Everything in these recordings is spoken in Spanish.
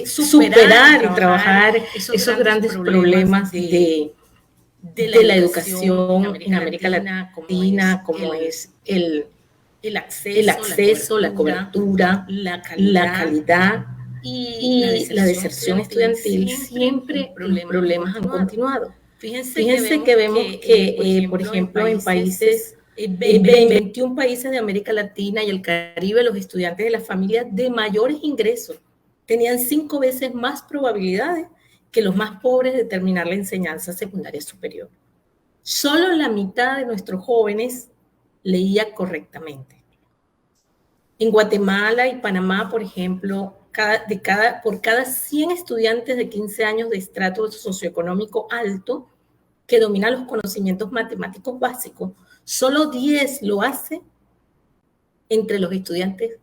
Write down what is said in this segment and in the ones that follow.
superar y trabajar esos grandes problemas de la educación en América Latina, como es el acceso, la cobertura, la calidad y la deserción estudiantil. Siempre los problemas han continuado. Fíjense que vemos que, por ejemplo, en países, 21 países de América Latina y el Caribe, los estudiantes de las familias de mayores ingresos tenían 5 veces más probabilidades que los más pobres de terminar la enseñanza secundaria superior. Solo la mitad de nuestros jóvenes leía correctamente. En Guatemala y Panamá, por ejemplo, por cada 100 estudiantes de 15 años de estrato socioeconómico alto que dominan los conocimientos matemáticos básicos, solo 10 lo hacen entre los estudiantes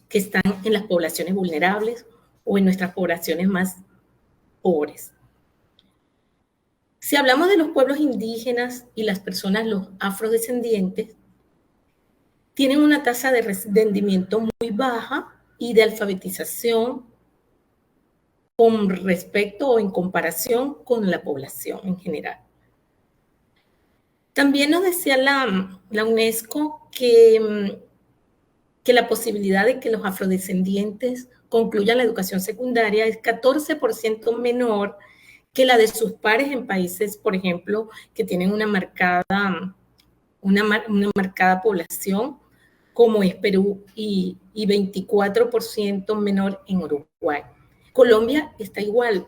que están en las poblaciones vulnerables o en nuestras poblaciones más pobres. Si hablamos de los pueblos indígenas y las personas, los afrodescendientes, tienen una tasa de rendimiento muy baja y de alfabetización con respecto o en comparación con la población en general. También nos decía la UNESCO que la posibilidad de que los afrodescendientes concluyan la educación secundaria es 14% menor que la de sus pares en países, por ejemplo, que tienen una marcada población, como es Perú, y 24% menor en Uruguay. Colombia está igual,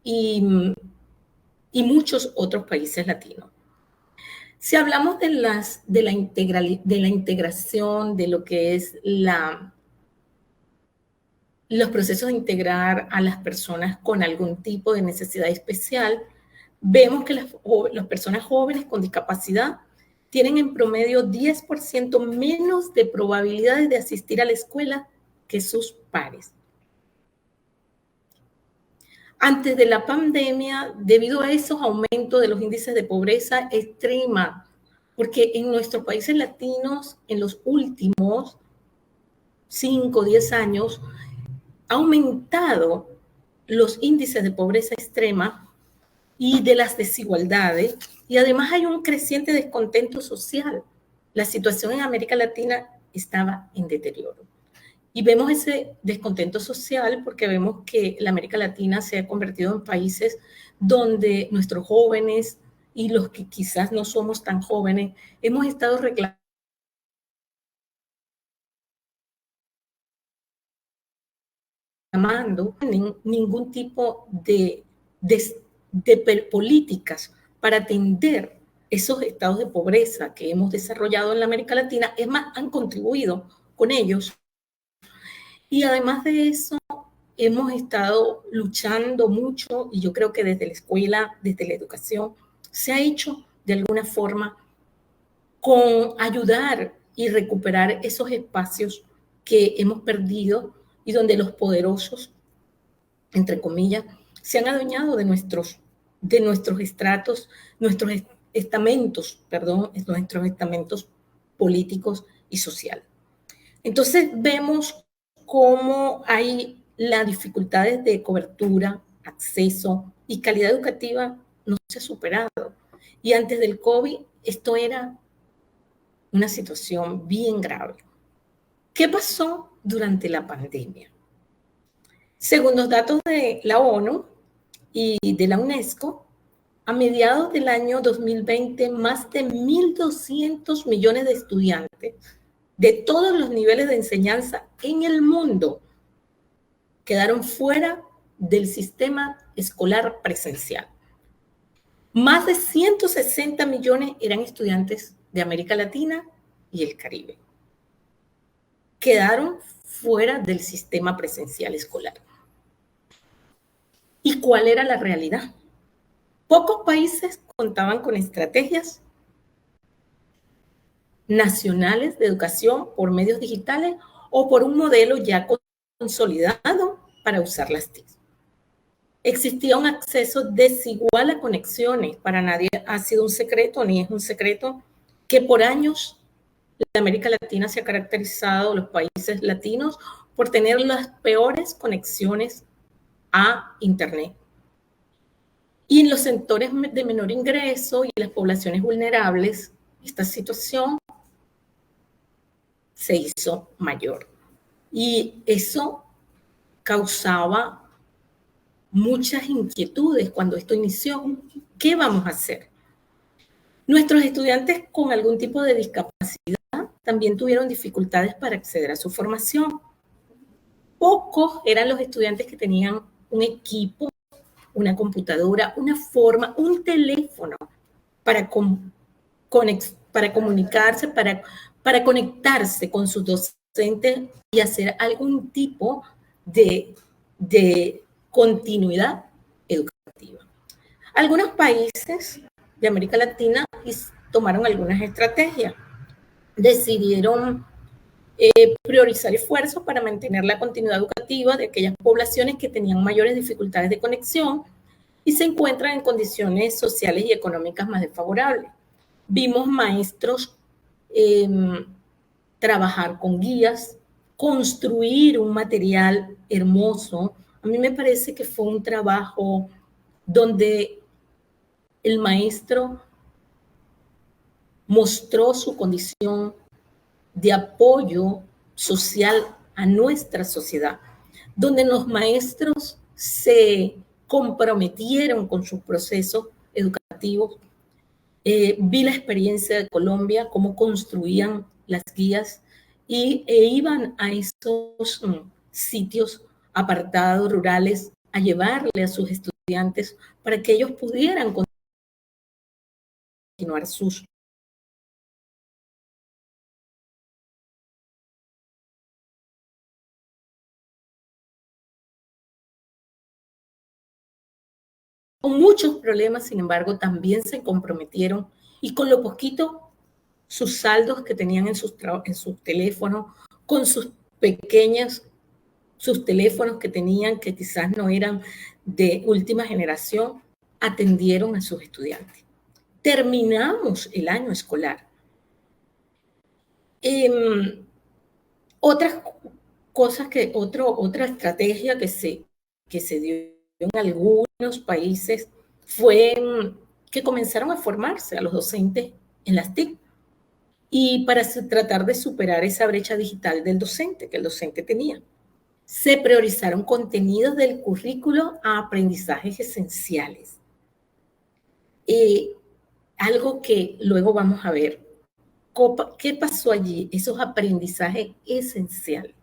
y muchos otros países latinos. Si hablamos de la integración, de lo que es los procesos de integrar a las personas con algún tipo de necesidad especial, vemos que las personas jóvenes con discapacidad tienen en promedio 10% menos de probabilidades de asistir a la escuela que sus pares. Antes de la pandemia, debido a esos aumentos de los índices de pobreza extrema, porque en nuestros países latinos, en los últimos 5 o 10 años, ha aumentado los índices de pobreza extrema y de las desigualdades, y además hay un creciente descontento social. La situación en América Latina estaba en deterioro. Y vemos ese descontento social porque vemos que la América Latina se ha convertido en países donde nuestros jóvenes y los que quizás no somos tan jóvenes hemos estado reclamando ningún tipo de políticas para atender esos estados de pobreza que hemos desarrollado en la América Latina. Es más, han contribuido con ellos. Y además de eso, hemos estado luchando mucho, y yo creo que desde la escuela, desde la educación, se ha hecho de alguna forma con ayudar y recuperar esos espacios que hemos perdido y donde los poderosos, entre comillas, se han adueñado de nuestros estratos, nuestros estamentos políticos y sociales. Entonces vemos cómo hay las dificultades de cobertura, acceso y calidad educativa no se ha superado. Y antes del COVID, esto era una situación bien grave. ¿Qué pasó durante la pandemia? Según los datos de la ONU y de la UNESCO, a mediados del año 2020, más de 1.200 millones de estudiantes de todos los niveles de enseñanza en el mundo quedaron fuera del sistema escolar presencial. Más de 160 millones eran estudiantes de América Latina y el Caribe. Quedaron fuera del sistema presencial escolar. ¿Y cuál era la realidad? Pocos países contaban con estrategias nacionales de educación por medios digitales o por un modelo ya consolidado para usar las TIC. Existía un acceso desigual a conexiones. Para nadie ha sido un secreto, ni es un secreto, que por años la América Latina se ha caracterizado, los países latinos, por tener las peores conexiones a Internet. Y en los sectores de menor ingreso y las poblaciones vulnerables, esta situación se hizo mayor. Y eso causaba muchas inquietudes cuando esto inició. ¿Qué vamos a hacer? Nuestros estudiantes con algún tipo de discapacidad también tuvieron dificultades para acceder a su formación. Pocos eran los estudiantes que tenían un equipo, una computadora, una forma, un teléfono para comunicarse, para conectarse con sus docentes y hacer algún tipo de continuidad educativa. Algunos países de América Latina tomaron algunas estrategias. Decidieron priorizar esfuerzos para mantener la continuidad educativa de aquellas poblaciones que tenían mayores dificultades de conexión y se encuentran en condiciones sociales y económicas más desfavorables. Vimos maestros trabajar con guías, construir un material hermoso. A mí me parece que fue un trabajo donde el maestro mostró su condición de apoyo social a nuestra sociedad, donde los maestros se comprometieron con sus procesos educativos. Vi la experiencia de Colombia, cómo construían las guías e iban a esos sitios apartados, rurales, a llevarle a sus estudiantes para que ellos pudieran continuar sus con muchos problemas, sin embargo, también se comprometieron y con lo poquito, sus saldos que tenían en sus teléfonos, con sus teléfonos que tenían, que quizás no eran de última generación, atendieron a sus estudiantes. Terminamos el año escolar. Otras cosas otra estrategia que se dio en algunos países fue que comenzaron a formarse a los docentes en las TIC y para tratar de superar esa brecha digital del docente que el docente tenía. Se priorizaron contenidos del currículo a aprendizajes esenciales. Algo que luego vamos a ver. ¿Qué pasó allí? Esos aprendizajes esenciales.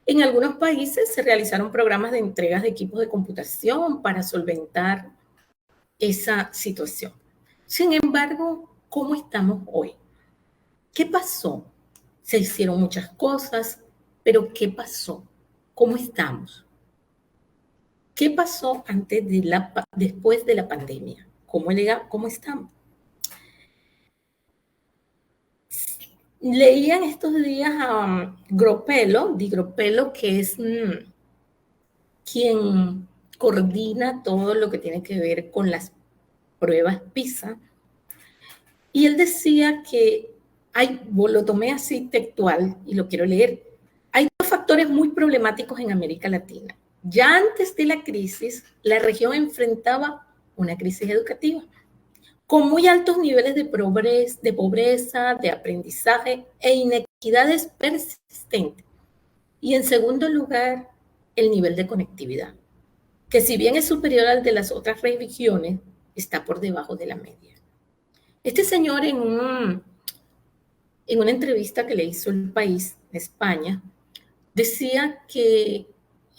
En algunos países se realizaron programas de entregas de equipos de computación para solventar esa situación. Sin embargo, ¿cómo estamos hoy? ¿Qué pasó? Se hicieron muchas cosas, pero ¿qué pasó? ¿Cómo estamos? ¿Qué pasó después de la pandemia? ¿Cómo estamos? Leía en estos días a Di Gropello, que es quien coordina todo lo que tiene que ver con las pruebas PISA, y él decía que lo tomé así textual y lo quiero leer, hay dos factores muy problemáticos en América Latina. Ya antes de la crisis, la región enfrentaba una crisis educativa con muy altos niveles de pobreza, de aprendizaje e inequidades persistentes. Y en segundo lugar, el nivel de conectividad, que si bien es superior al de las otras regiones, está por debajo de la media. Este señor en una entrevista que le hizo El País, España, decía que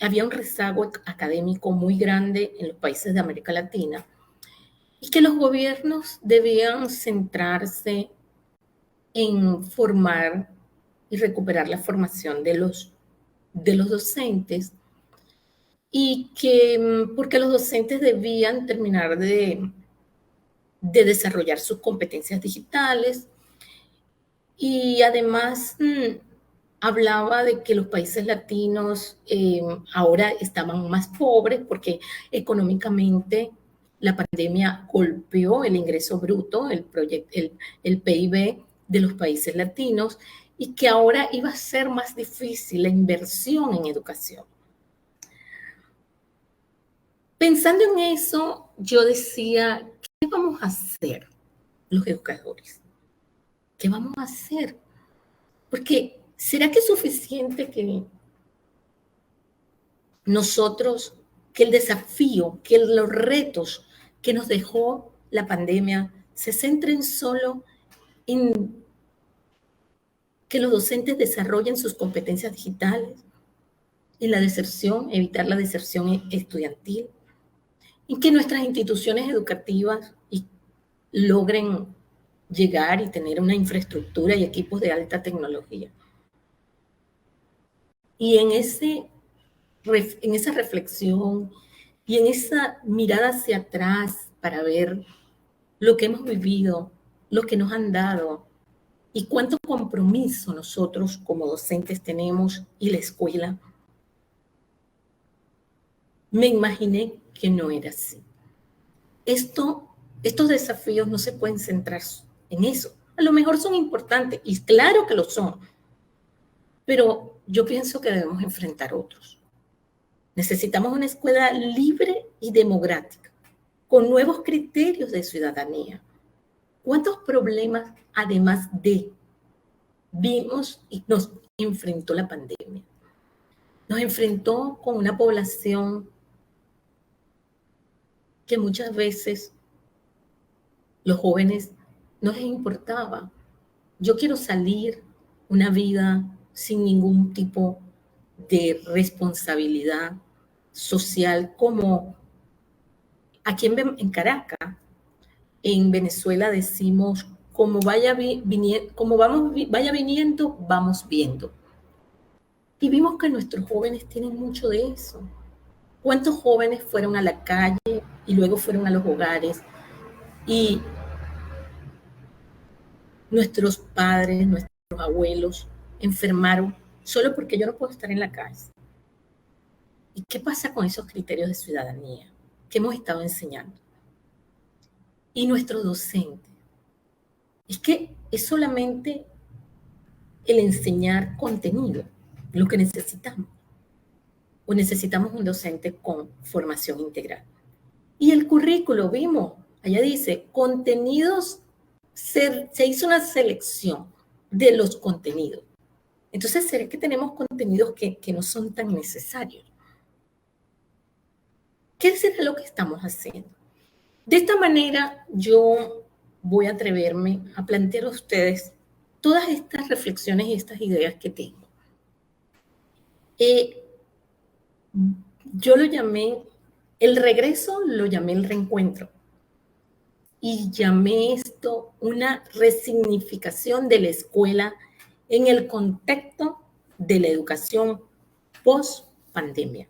había un rezago académico muy grande en los países de América Latina y que los gobiernos debían centrarse en formar y recuperar la formación de los docentes y que porque los docentes debían terminar de desarrollar sus competencias digitales y además hablaba de que los países latinos ahora estaban más pobres porque económicamente la pandemia golpeó el ingreso bruto, el PIB de los países latinos y que ahora iba a ser más difícil la inversión en educación. Pensando en eso, yo decía, ¿qué vamos a hacer los educadores? ¿Qué vamos a hacer? Porque ¿será que es suficiente que nosotros, que el desafío, que los retos que nos dejó la pandemia se centren solo en que los docentes desarrollen sus competencias digitales, en la deserción, evitar la deserción estudiantil, en que nuestras instituciones educativas logren llegar y tener una infraestructura y equipos de alta tecnología? Y en esa reflexión y en esa mirada hacia atrás para ver lo que hemos vivido, lo que nos han dado y cuánto compromiso nosotros como docentes tenemos y la escuela, me imaginé que no era así. Estos desafíos no se pueden centrar en eso. A lo mejor son importantes y claro que lo son, pero yo pienso que debemos enfrentar otros. Necesitamos una escuela libre y democrática, con nuevos criterios de ciudadanía. ¿Cuántos problemas, además de, vimos y nos enfrentó la pandemia? Nos enfrentó con una población que muchas veces los jóvenes no les importaba. Yo quiero salir una vida sin ningún tipo de responsabilidad social, como aquí en Caracas, en Venezuela decimos, como vaya viniendo, vamos viendo. Y vimos que nuestros jóvenes tienen mucho de eso. ¿Cuántos jóvenes fueron a la calle y luego fueron a los hogares? Y nuestros padres, nuestros abuelos enfermaron solo porque yo no puedo estar en la calle. ¿Y qué pasa con esos criterios de ciudadanía que hemos estado enseñando? Y nuestros docentes. Es que es solamente el enseñar contenido lo que necesitamos. O necesitamos un docente con formación integral. Y el currículo, vimos, allá dice, contenidos, se hizo una selección de los contenidos. Entonces, ¿será que tenemos contenidos que no son tan necesarios? ¿Qué será lo que estamos haciendo? De esta manera, yo voy a atreverme a plantear a ustedes todas estas reflexiones y estas ideas que tengo. Yo lo llamé, el regreso lo llamé el reencuentro. Y llamé esto una resignificación de la escuela en el contexto de la educación post-pandemia.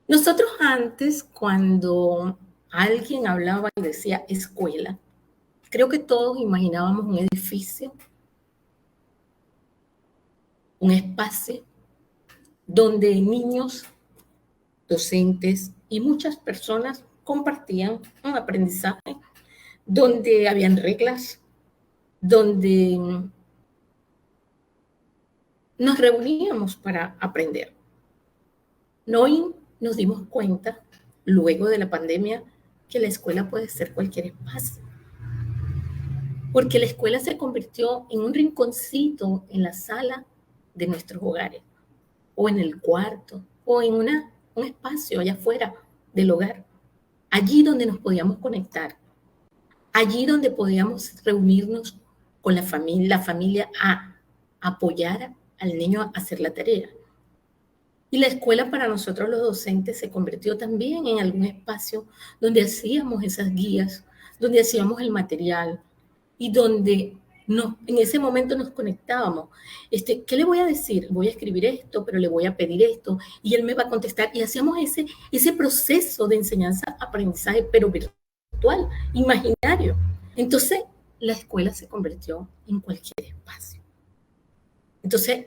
Nosotros antes, cuando alguien hablaba y decía escuela, creo que todos imaginábamos un edificio, un espacio donde niños, docentes y muchas personas compartían un aprendizaje, donde habían reglas, donde nos reuníamos para aprender. Hoy nos dimos cuenta, luego de la pandemia, que la escuela puede ser cualquier espacio. Porque la escuela se convirtió en un rinconcito en la sala de nuestros hogares, o en el cuarto, o en un espacio allá afuera del hogar. Allí donde nos podíamos conectar, allí donde podíamos reunirnos con la familia a apoyar al niño a hacer la tarea. Y la escuela para nosotros los docentes se convirtió también en algún espacio donde hacíamos esas guías, donde hacíamos el material y donde en ese momento nos conectábamos. ¿Qué le voy a decir? Voy a escribir esto, pero le voy a pedir esto y él me va a contestar. Y hacíamos ese proceso de enseñanza-aprendizaje, pero virtual, imaginario. Entonces, la escuela se convirtió en cualquier espacio. Entonces,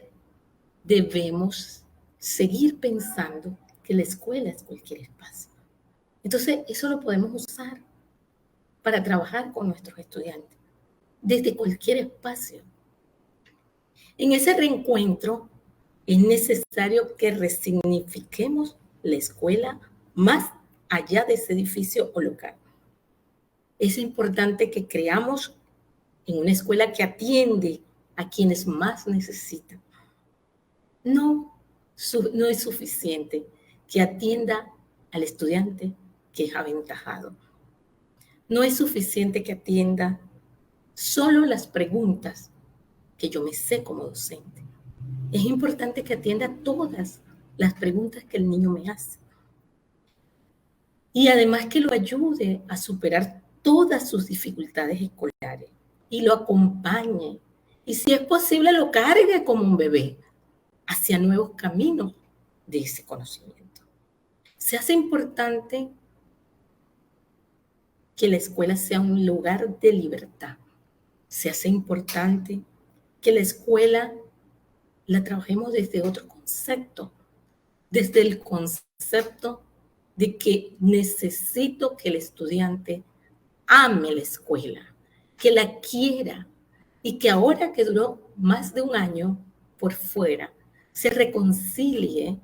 debemos seguir pensando que la escuela es cualquier espacio. Entonces, eso lo podemos usar para trabajar con nuestros estudiantes, desde cualquier espacio. En ese reencuentro es necesario que resignifiquemos la escuela más allá de ese edificio o local. Es importante que creamos en una escuela que atiende a quienes más necesitan. No es suficiente que atienda al estudiante que es aventajado. No es suficiente que atienda solo las preguntas que yo me sé como docente. Es importante que atienda todas las preguntas que el niño me hace. Y además que lo ayude a superar todas sus dificultades escolares y lo acompañe. Y si es posible, lo cargue como un bebé hacia nuevos caminos de ese conocimiento. Se hace importante que la escuela sea un lugar de libertad. Se hace importante que la escuela la trabajemos desde otro concepto, desde el concepto de que necesito que el estudiante ame la escuela, que la quiera y que ahora que duró más de un año por fuera, se reconcilie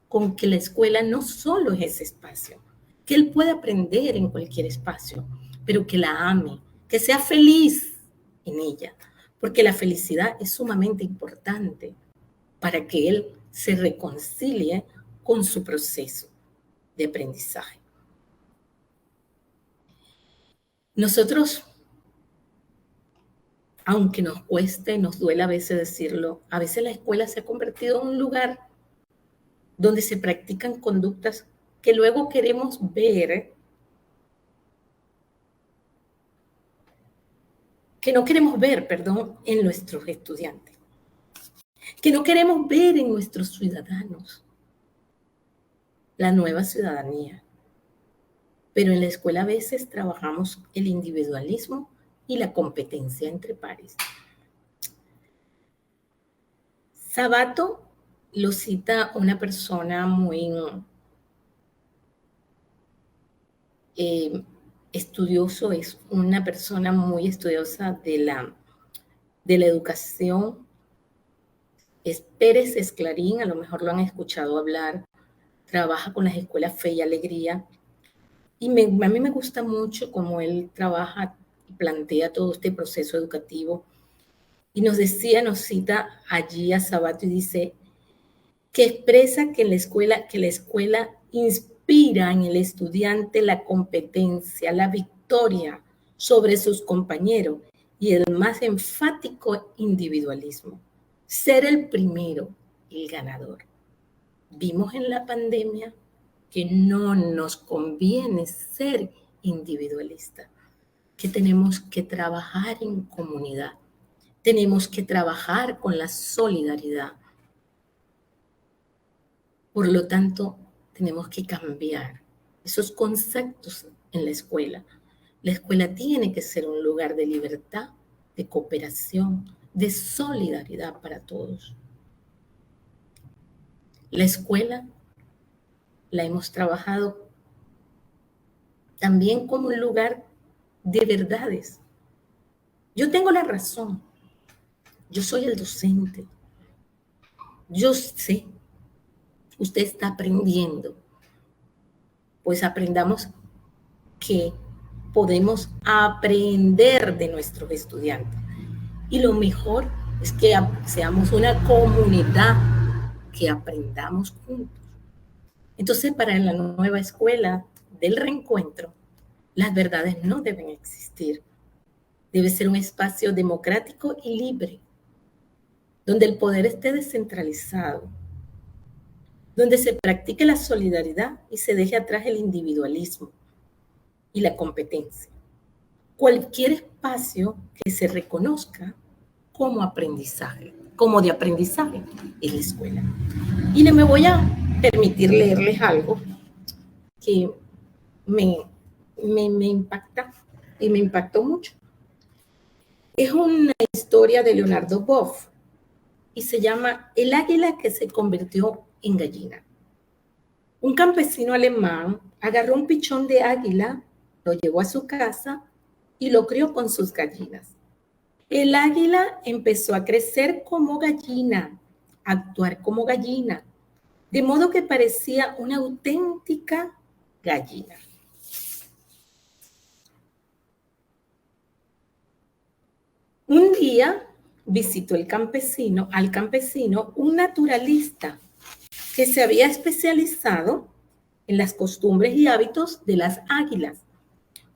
con que la escuela no solo es ese espacio, que él pueda aprender en cualquier espacio, pero que la ame, que sea feliz en ella, porque la felicidad es sumamente importante para que él se reconcilie con su proceso de aprendizaje. Nosotros, aunque nos cueste, nos duele a veces decirlo, a veces la escuela se ha convertido en un lugar donde se practican conductas que luego queremos ver, que no queremos ver, perdón, en nuestros estudiantes, que no queremos ver en nuestros ciudadanos, la nueva ciudadanía. Pero en la escuela a veces trabajamos el individualismo y la competencia entre pares. Sabato lo cita una persona muy estudioso, es una persona muy estudiosa de la educación. Es Pérez Esclarín, a lo mejor lo han escuchado hablar, trabaja con las escuelas Fe y Alegría. Y a mí me gusta mucho cómo él trabaja y plantea todo este proceso educativo. Y nos cita allí a Sabato y dice que expresa que la escuela inspira en el estudiante la competencia, la victoria sobre sus compañeros y el más enfático individualismo. Ser el primero, el ganador. Vimos en la pandemia que no nos conviene ser individualistas, que tenemos que trabajar en comunidad, tenemos que trabajar con la solidaridad. Por lo tanto, tenemos que cambiar esos conceptos en la escuela. La escuela tiene que ser un lugar de libertad, de cooperación, de solidaridad para todos. La escuela la hemos trabajado también como un lugar de verdades. Yo tengo la razón. Yo soy el docente. Yo sé. Usted está aprendiendo. Pues aprendamos que podemos aprender de nuestros estudiantes. Y lo mejor es que seamos una comunidad que aprendamos juntos. Entonces, para la nueva escuela del reencuentro, las verdades no deben existir. Debe ser un espacio democrático y libre, donde el poder esté descentralizado, donde se practique la solidaridad y se deje atrás el individualismo y la competencia. Cualquier espacio que se reconozca como aprendizaje, como de aprendizaje en la escuela. Y me voy a permitir leerles algo que me impacta y me impactó mucho. Es una historia de Leonardo Boff y se llama El águila que se convirtió en gallina. Un campesino alemán agarró un pichón de águila, lo llevó a su casa y lo crió con sus gallinas. El águila empezó a crecer como gallina, a actuar como gallina, de modo que parecía una auténtica gallina. Un día visitó al campesino, un naturalista que se había especializado en las costumbres y hábitos de las águilas.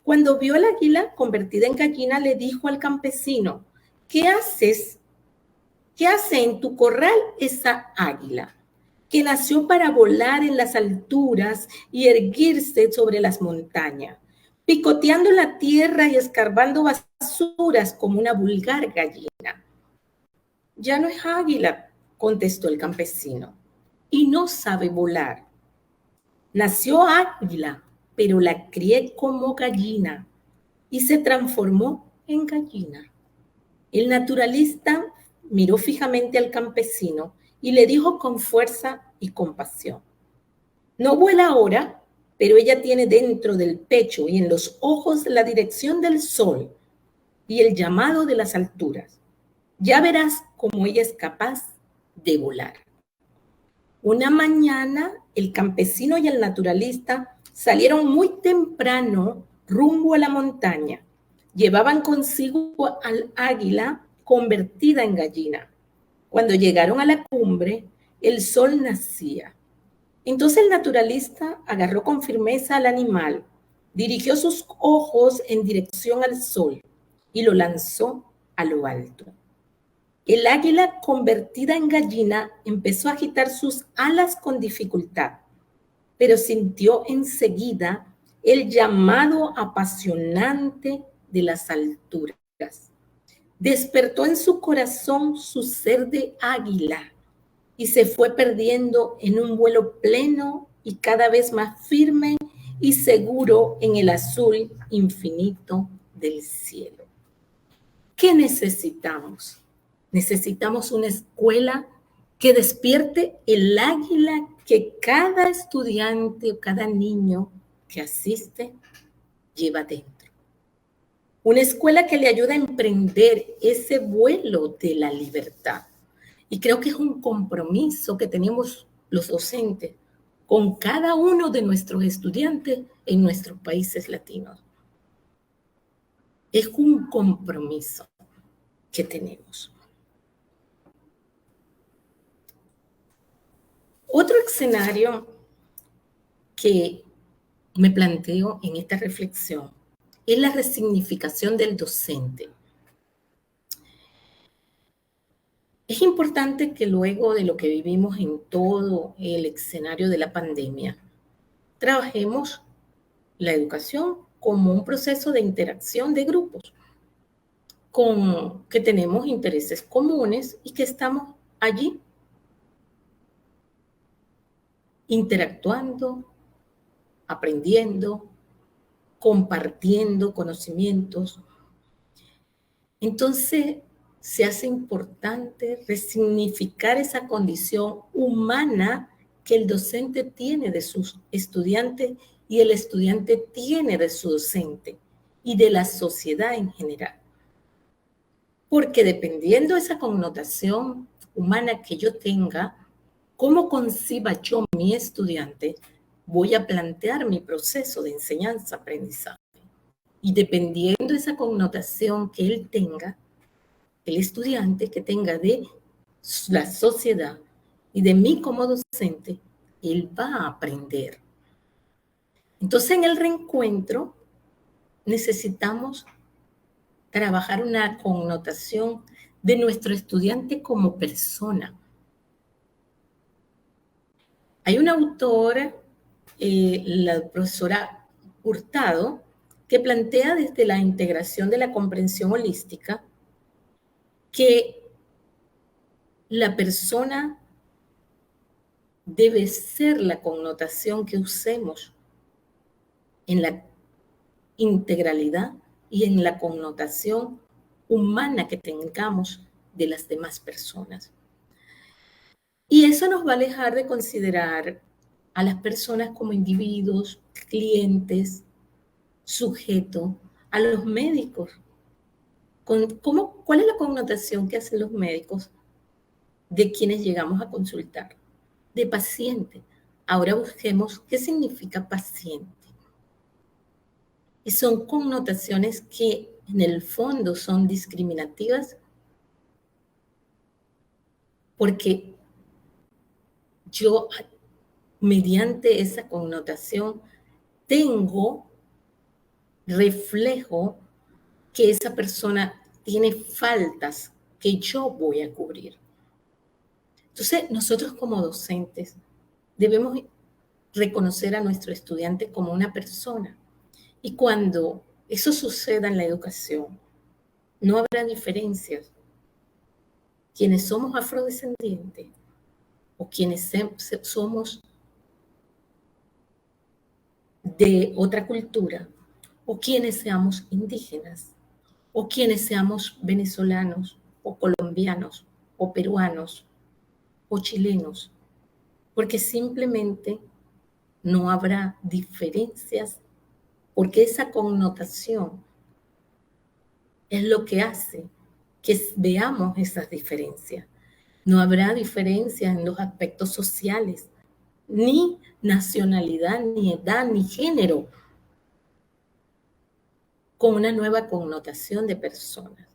Cuando vio al águila convertida en gallina, le dijo al campesino: ¿qué haces? ¿Qué hace en tu corral esa águila, que nació para volar en las alturas y erguirse sobre las montañas, picoteando la tierra y escarbando basuras como una vulgar gallina? Ya no es águila, contestó el campesino, y no sabe volar. Nació águila, pero la crié como gallina y se transformó en gallina. El naturalista miró fijamente al campesino y le dijo con fuerza y compasión: no vuela ahora, pero ella tiene dentro del pecho y en los ojos la dirección del sol y el llamado de las alturas. Ya verás cómo ella es capaz de volar. Una mañana, el campesino y el naturalista salieron muy temprano rumbo a la montaña. Llevaban consigo al águila convertida en gallina. Cuando llegaron a la cumbre, el sol nacía. Entonces el naturalista agarró con firmeza al animal, dirigió sus ojos en dirección al sol y lo lanzó a lo alto. El águila convertida en gallina empezó a agitar sus alas con dificultad, pero sintió enseguida el llamado apasionante de las alturas. Despertó en su corazón su ser de águila y se fue perdiendo en un vuelo pleno y cada vez más firme y seguro en el azul infinito del cielo. ¿Qué necesitamos? Necesitamos una escuela que despierte el águila que cada estudiante o cada niño que asiste lleva dentro. Una escuela que le ayude a emprender ese vuelo de la libertad. Y creo que es un compromiso que tenemos los docentes con cada uno de nuestros estudiantes en nuestros países latinos. Es un compromiso que tenemos. Otro escenario que me planteo en esta reflexión es la resignificación del docente. Es importante que luego de lo que vivimos en todo el escenario de la pandemia, trabajemos la educación como un proceso de interacción de grupos, con que tenemos intereses comunes y que estamos allí interactuando, aprendiendo, compartiendo conocimientos. Entonces, se hace importante resignificar esa condición humana que el docente tiene de sus estudiantes y el estudiante tiene de su docente y de la sociedad en general. Porque dependiendo de esa connotación humana que yo tenga, cómo conciba yo mi estudiante, voy a plantear mi proceso de enseñanza-aprendizaje. Y dependiendo de esa connotación que él tenga, el estudiante que tenga de la sociedad y de mí como docente, él va a aprender. Entonces, en el reencuentro necesitamos trabajar una connotación de nuestro estudiante como persona. Hay una autora, la profesora Hurtado, que plantea desde la integración de la comprensión holística que la persona debe ser la connotación que usemos en la integralidad y en la connotación humana que tengamos de las demás personas. Y eso nos va a alejar de considerar a las personas como individuos, clientes, sujetos, a los médicos ¿Cuál es la connotación que hacen los médicos de quienes llegamos a consultar? De paciente. Ahora busquemos qué significa paciente. Y son connotaciones que en el fondo son discriminativas porque yo, mediante esa connotación, reflejo que esa persona tiene faltas que yo voy a cubrir. Entonces, nosotros como docentes debemos reconocer a nuestro estudiante como una persona. Y cuando eso suceda en la educación, no habrá diferencias. Quienes somos afrodescendientes o quienes somos de otra cultura, o quienes seamos indígenas, o quienes seamos venezolanos, o colombianos, o peruanos, o chilenos, porque simplemente no habrá diferencias, porque esa connotación es lo que hace que veamos esas diferencias. No habrá diferencias en los aspectos sociales, ni nacionalidad, ni edad, ni género, con una nueva connotación de personas.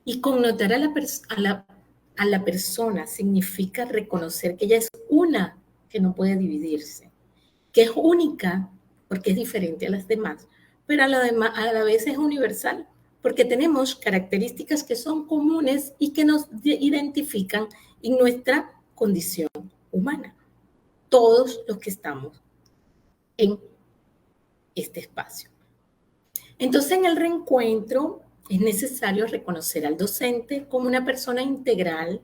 Y connotar a la persona significa reconocer que ella es una, que no puede dividirse, que es única porque es diferente a las demás, pero a la vez es universal porque tenemos características que son comunes y que nos identifican en nuestra condición humana. Todos los que estamos en este espacio. Entonces, en el reencuentro es necesario reconocer al docente como una persona integral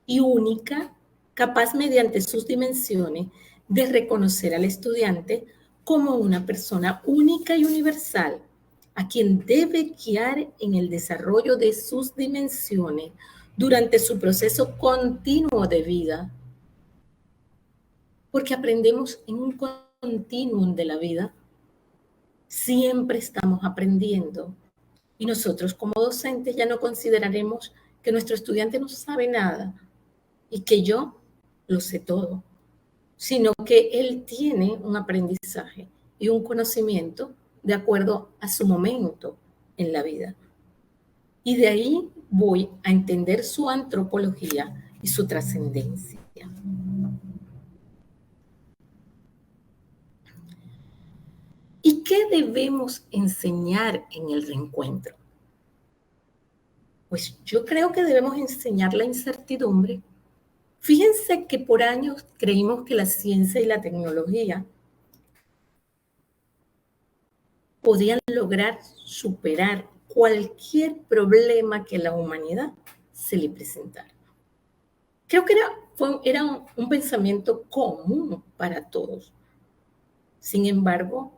y única, capaz mediante sus dimensiones de reconocer al estudiante como una persona única y universal, a quien debe guiar en el desarrollo de sus dimensiones durante su proceso continuo de vida. Porque aprendemos en un continuum de la vida. Siempre estamos aprendiendo. Y nosotros como docentes ya no consideraremos que nuestro estudiante no sabe nada y que yo lo sé todo, sino que él tiene un aprendizaje y un conocimiento de acuerdo a su momento en la vida. Y de ahí voy a entender su antropología y su trascendencia. ¿Y qué debemos enseñar en el reencuentro? Pues yo creo que debemos enseñar la incertidumbre. Fíjense que por años creímos que la ciencia y la tecnología podían lograr superar cualquier problema que la humanidad se le presentara. Creo que era un pensamiento común para todos. Sin embargo,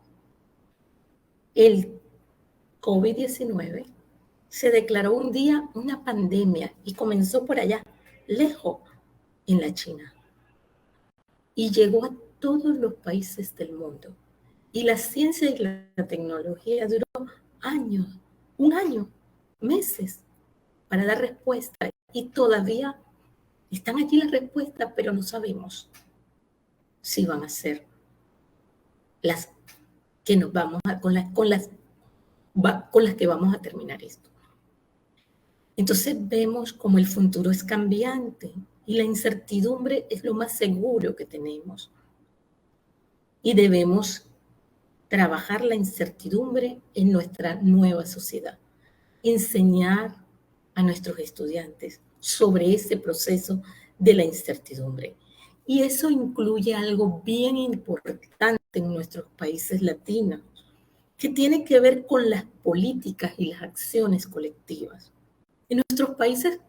el COVID-19 se declaró un día una pandemia y comenzó por allá, lejos, en la China. Y llegó a todos los países del mundo. Y la ciencia y la tecnología duró años, un año, meses, para dar respuesta. Y todavía están allí las respuestas, pero no sabemos si van a ser las que nos vamos a, con las que vamos a terminar esto. Entonces vemos como el futuro es cambiante y la incertidumbre es lo más seguro que tenemos. Y debemos trabajar la incertidumbre en nuestra nueva sociedad. Enseñar a nuestros estudiantes sobre ese proceso de la incertidumbre. Y eso incluye algo bien importante en nuestros países latinos, que tiene que ver con las políticas y las acciones colectivas. En nuestros países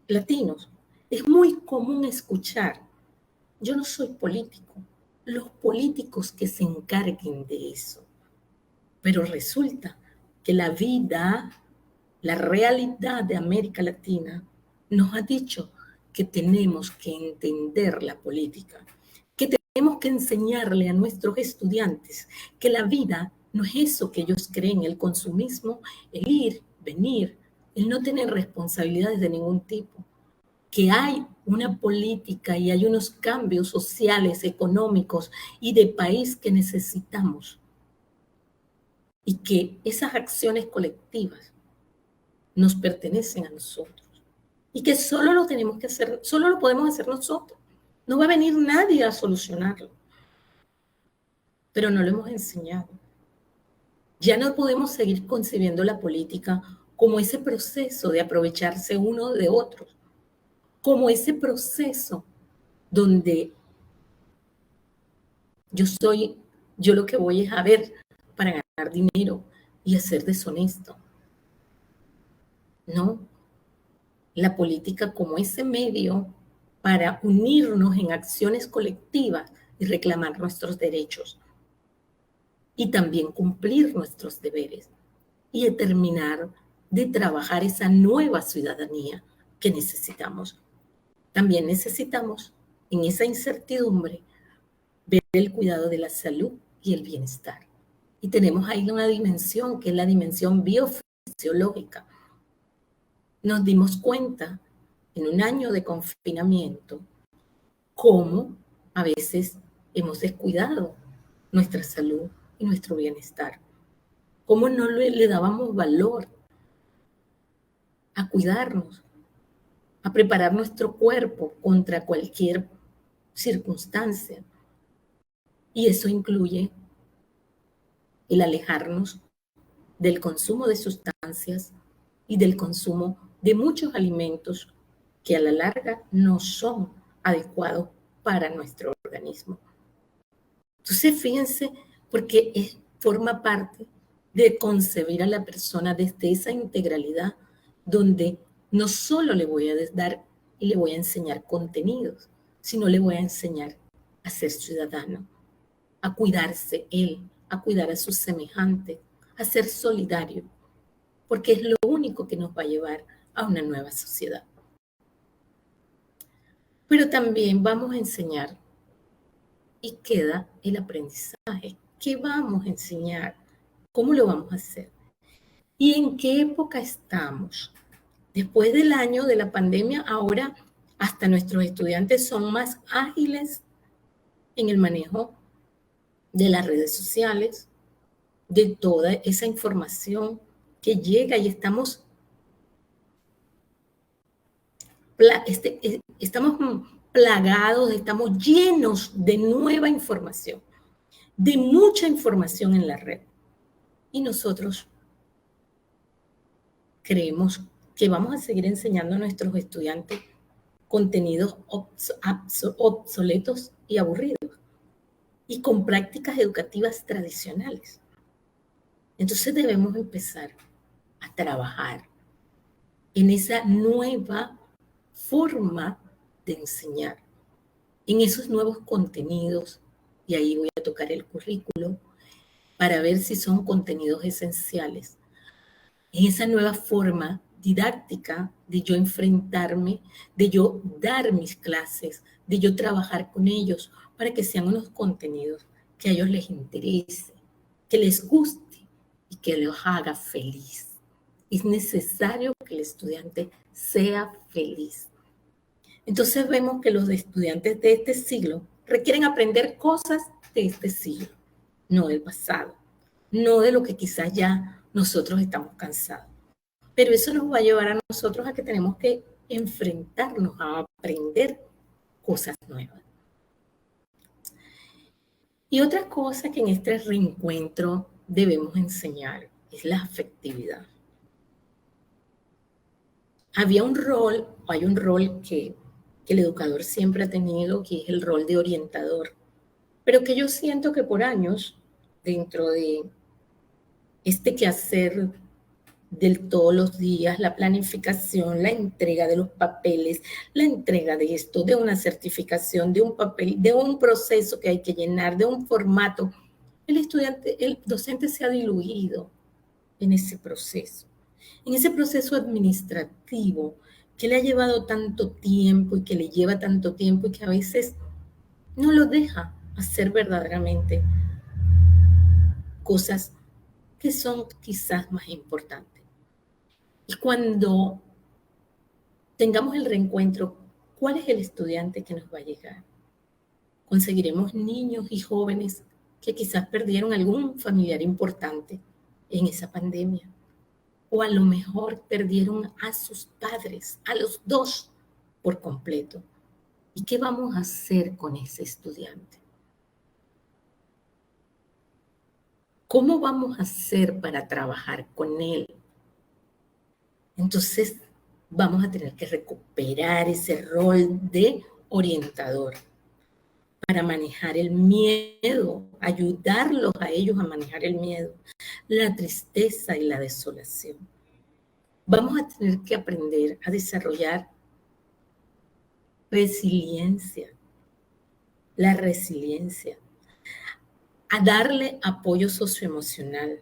latinos es muy común escuchar: yo no soy político, los políticos que se encarguen de eso. Pero resulta que la vida, la realidad de América Latina nos ha dicho que tenemos que entender la política, que tenemos que enseñarle a nuestros estudiantes que la vida no es eso que ellos creen, el consumismo, el ir, venir, el no tener responsabilidades de ningún tipo. Que hay una política y hay unos cambios sociales, económicos y de país que necesitamos. Y que esas acciones colectivas nos pertenecen a nosotros. Y que solo lo tenemos que hacer, solo lo podemos hacer nosotros. No va a venir nadie a solucionarlo. Pero no lo hemos enseñado. Ya no podemos seguir concibiendo la política como ese proceso de aprovecharse uno de otros, como ese proceso donde yo lo que voy es a ver para ganar dinero y a ser deshonesto. No, la política como ese medio para unirnos en acciones colectivas y reclamar nuestros derechos y también cumplir nuestros deberes y terminar de trabajar esa nueva ciudadanía que necesitamos. También necesitamos en esa incertidumbre ver el cuidado de la salud y el bienestar. Y tenemos ahí una dimensión que es la dimensión biofisiológica. Nos dimos cuenta en un año de confinamiento cómo a veces hemos descuidado nuestra salud y nuestro bienestar. Cómo no le dábamos valor a cuidarnos, a preparar nuestro cuerpo contra cualquier circunstancia. Y eso incluye el alejarnos del consumo de sustancias y del consumo de muchos alimentos que a la larga no son adecuados para nuestro organismo. Entonces, fíjense, porque forma parte de concebir a la persona desde esa integralidad donde no solo le voy a dar y le voy a enseñar contenidos, sino le voy a enseñar a ser ciudadano, a cuidarse él, a cuidar a sus semejantes, a ser solidario, porque es lo único que nos va a llevar a una nueva sociedad. Pero también vamos a enseñar y queda el aprendizaje. ¿Qué vamos a enseñar? ¿Cómo lo vamos a hacer? ¿Y en qué época estamos? Después del año de la pandemia, ahora hasta nuestros estudiantes son más ágiles en el manejo de las redes sociales, de toda esa información que llega y estamos plagados, estamos llenos de nueva información, de mucha información en la red. Y nosotros creemos que vamos a seguir enseñando a nuestros estudiantes contenidos obsoletos y aburridos y con prácticas educativas tradicionales. Entonces debemos empezar a trabajar en esa nueva forma de enseñar, en esos nuevos contenidos, y ahí voy a tocar el currículo para ver si son contenidos esenciales, en esa nueva forma didáctica de yo enfrentarme, de yo dar mis clases, de yo trabajar con ellos para que sean unos contenidos que a ellos les interese, que les guste y que los haga feliz. Es necesario que el estudiante sea feliz. Entonces vemos que los estudiantes de este siglo requieren aprender cosas de este siglo, no del pasado, no de lo que quizás ya nosotros estamos cansados. Pero eso nos va a llevar a nosotros a que tenemos que enfrentarnos a aprender cosas nuevas. Y otra cosa que en este reencuentro debemos enseñar es la afectividad. Hay un rol que el educador siempre ha tenido, que es el rol de orientador, pero que yo siento que por años, dentro de este quehacer del todos los días, la planificación, la entrega de los papeles, la entrega de esto, de una certificación, de un papel, de un proceso que hay que llenar, de un formato, el docente se ha diluido en ese proceso administrativo que le ha llevado tanto tiempo y que le lleva tanto tiempo y que a veces no lo deja hacer verdaderamente cosas que son quizás más importantes. Y cuando tengamos el reencuentro, ¿cuál es el estudiante que nos va a llegar? Conseguiremos niños y jóvenes que quizás perdieron algún familiar importante en esa pandemia. O a lo mejor perdieron a sus padres, a los dos por completo. ¿Y qué vamos a hacer con ese estudiante? ¿Cómo vamos a hacer para trabajar con él? Entonces, vamos a tener que recuperar ese rol de orientador para manejar el miedo, ayudarlos a ellos a manejar el miedo, la tristeza y la desolación. Vamos a tener que aprender a desarrollar resiliencia, la resiliencia, a darle apoyo socioemocional,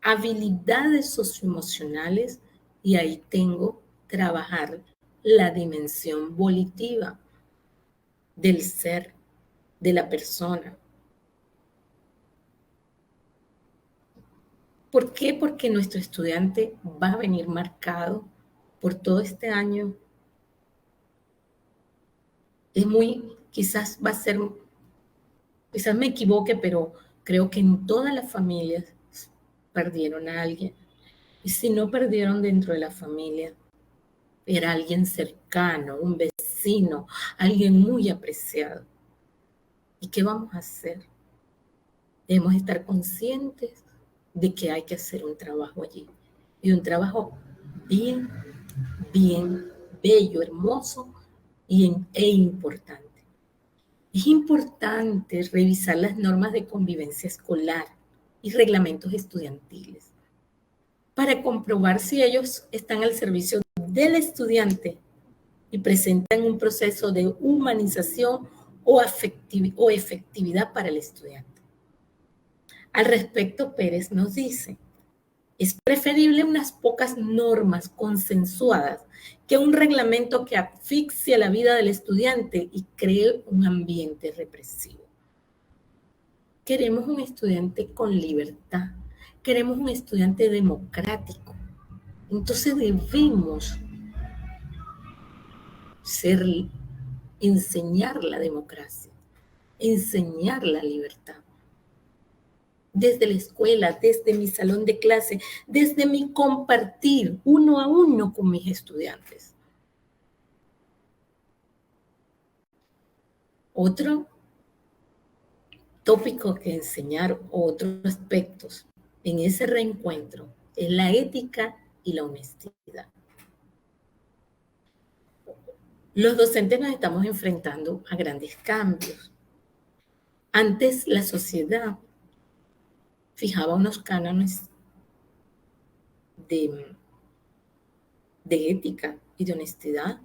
habilidades socioemocionales, y ahí tengo trabajar la dimensión volitiva del ser, de la persona. ¿Por qué? Porque nuestro estudiante va a venir marcado por todo este año. Quizás va a ser, quizás me equivoque, pero creo que en todas las familias perdieron a alguien. Y si no perdieron dentro de la familia, era alguien cercano, un vecino, alguien muy apreciado. ¿Y qué vamos a hacer? Debemos estar conscientes de que hay que hacer un trabajo allí. Y un trabajo bien, bien bello, hermoso e importante. Es importante revisar las normas de convivencia escolar y reglamentos estudiantiles para comprobar si ellos están al servicio del estudiante y presentan un proceso de humanización o efectividad para el estudiante. Al respecto, Pérez nos dice: es preferible unas pocas normas consensuadas que un reglamento que asfixia la vida del estudiante y cree un ambiente represivo. Queremos un estudiante con libertad, queremos un estudiante democrático. Entonces debemos enseñar la democracia, enseñar la libertad. Desde la escuela, desde mi salón de clase, desde mi compartir uno a uno con mis estudiantes. Otro tópico que enseñar, otros aspectos en ese reencuentro, es la ética y la honestidad. Los docentes nos estamos enfrentando a grandes cambios. Antes la sociedad fijaba unos cánones de ética y de honestidad,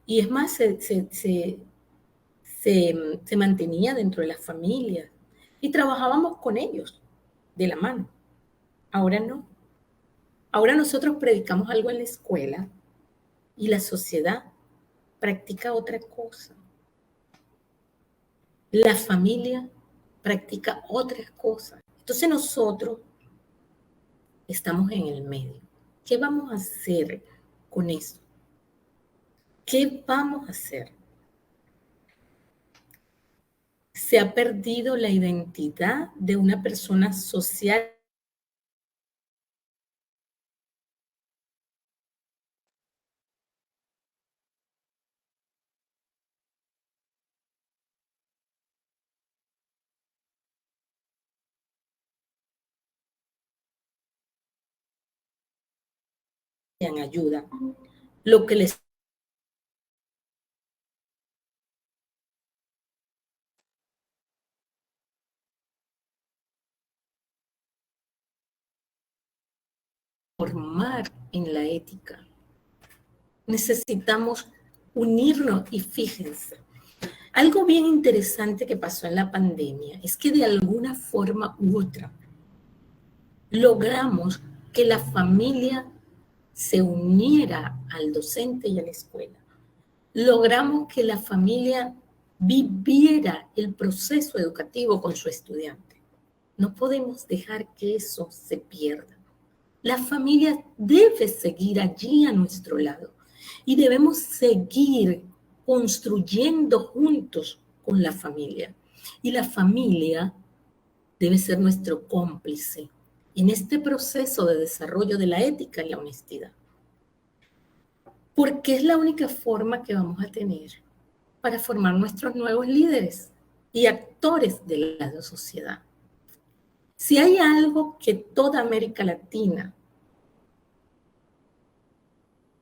y es más, se mantenía dentro de las familias y trabajábamos con ellos de la mano. Ahora no. Ahora nosotros predicamos algo en la escuela y la sociedad practica otra cosa. La familia practica otras cosas. Entonces nosotros estamos en el medio. ¿Qué vamos a hacer con eso? ¿Qué vamos a hacer? Se ha perdido la identidad de una persona social. En ayuda, lo que les formar en la ética. Necesitamos unirnos y fíjense, algo bien interesante que pasó en la pandemia es que de alguna forma u otra logramos que la familia se uniera al docente y a la escuela. Logramos que la familia viviera el proceso educativo con su estudiante. No podemos dejar que eso se pierda. La familia debe seguir allí a nuestro lado y debemos seguir construyendo juntos con la familia. Y la familia debe ser nuestro cómplice en este proceso de desarrollo de la ética y la honestidad. Porque es la única forma que vamos a tener para formar nuestros nuevos líderes y actores de la sociedad. Si hay algo que toda América Latina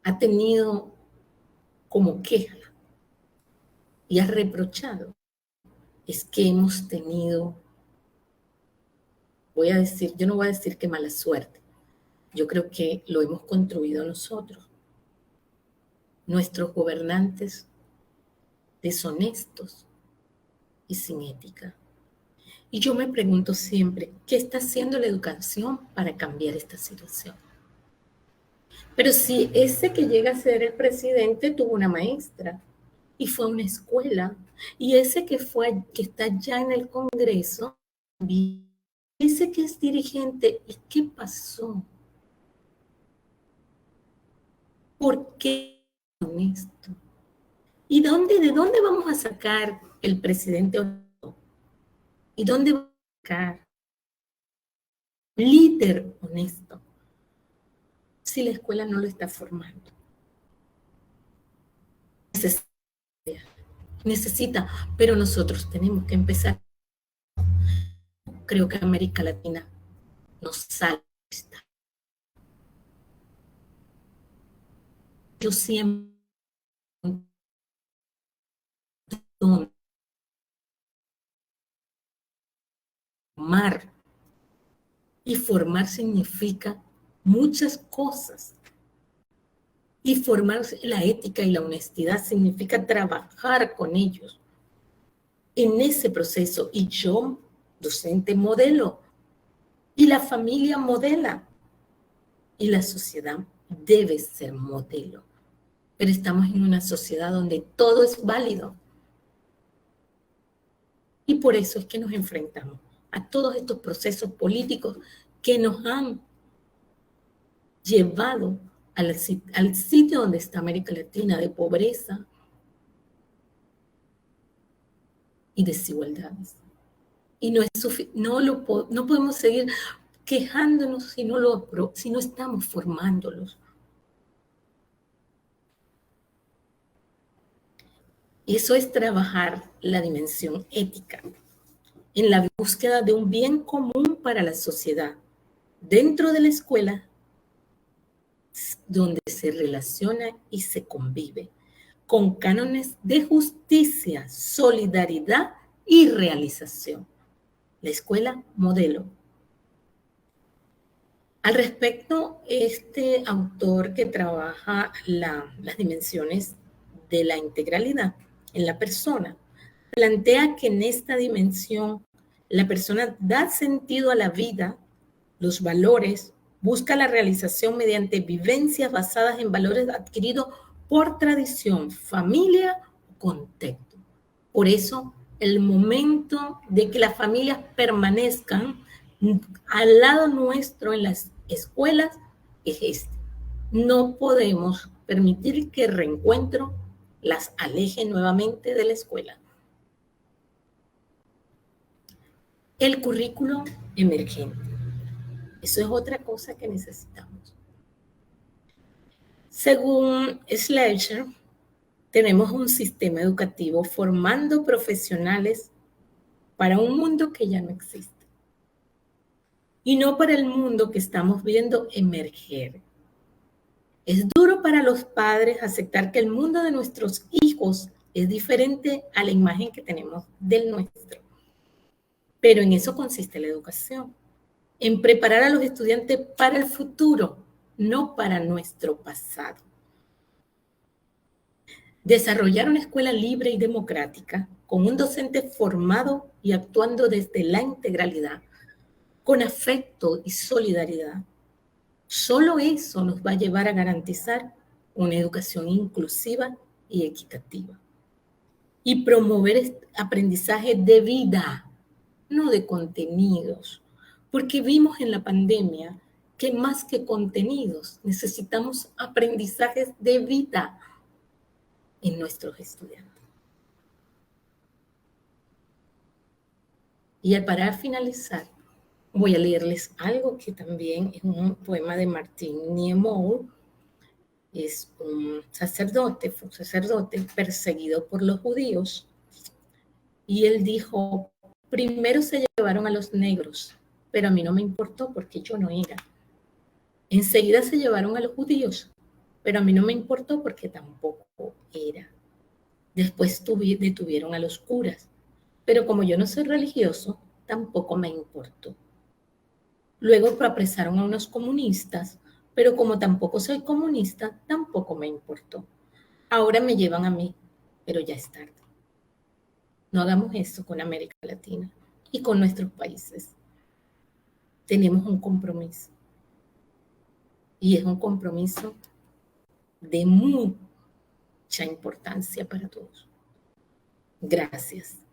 ha tenido como queja y ha reprochado, es que hemos tenido, yo no voy a decir que mala suerte, yo creo que lo hemos construido nosotros, nuestros gobernantes deshonestos y sin ética. Y yo me pregunto siempre, ¿qué está haciendo la educación para cambiar esta situación? Pero si ese que llega a ser el presidente tuvo una maestra y fue a una escuela, y ese que está ya en el Congreso, ese que es dirigente, ¿y qué pasó? ¿Por qué honesto? ¿Y de dónde vamos a sacar el presidente honesto? ¿Y dónde vamos a sacar líder honesto si la escuela no lo está formando? Necesita, pero nosotros tenemos que empezar. Creo que América Latina nos salva. Yo siempre formar, y formar significa muchas cosas. Y formar la ética y la honestidad significa trabajar con ellos en ese proceso. Y yo, docente, modelo. Y la familia modela. Y la sociedad debe ser modelo. Pero estamos en una sociedad donde todo es válido. Y por eso es que nos enfrentamos a todos estos procesos políticos que nos han llevado al sitio donde está América Latina, de pobreza y desigualdades. Y no podemos seguir quejándonos si no estamos formándolos. Y eso es trabajar la dimensión ética en la búsqueda de un bien común para la sociedad dentro de la escuela, donde se relaciona y se convive con cánones de justicia, solidaridad y realización. La escuela modelo. Al respecto, este autor que trabaja las dimensiones de la integralidad en la persona, plantea que en esta dimensión la persona da sentido a la vida, los valores, busca la realización mediante vivencias basadas en valores adquiridos por tradición, familia o contexto. Por eso, el momento de que las familias permanezcan al lado nuestro en las escuelas es este. No podemos permitir que el reencuentro las aleje nuevamente de la escuela. El currículo emergente. Eso es otra cosa que necesitamos. Según Schleicher, tenemos un sistema educativo formando profesionales para un mundo que ya no existe. Y no para el mundo que estamos viendo emerger. Es duro para los padres aceptar que el mundo de nuestros hijos es diferente a la imagen que tenemos del nuestro. Pero en eso consiste la educación, en preparar a los estudiantes para el futuro, no para nuestro pasado. Desarrollar una escuela libre y democrática, con un docente formado y actuando desde la integralidad, con afecto y solidaridad. Solo eso nos va a llevar a garantizar una educación inclusiva y equitativa. Y promover aprendizaje de vida, no de contenidos, porque vimos en la pandemia que más que contenidos necesitamos aprendizajes de vida en nuestros estudiantes. Y para finalizar, voy a leerles algo que también es un poema de Martin Niemöller. Es un sacerdote, fue un sacerdote perseguido por los judíos. Y él dijo, primero se llevaron a los negros, pero a mí no me importó porque yo no era. Enseguida se llevaron a los judíos, pero a mí no me importó porque tampoco era. Después detuvieron a los curas, pero como yo no soy religioso, tampoco me importó. Luego apresaron a unos comunistas, pero como tampoco soy comunista, tampoco me importó. Ahora me llevan a mí, pero ya es tarde. No hagamos esto con América Latina y con nuestros países. Tenemos un compromiso. Y es un compromiso de mucha importancia para todos. Gracias.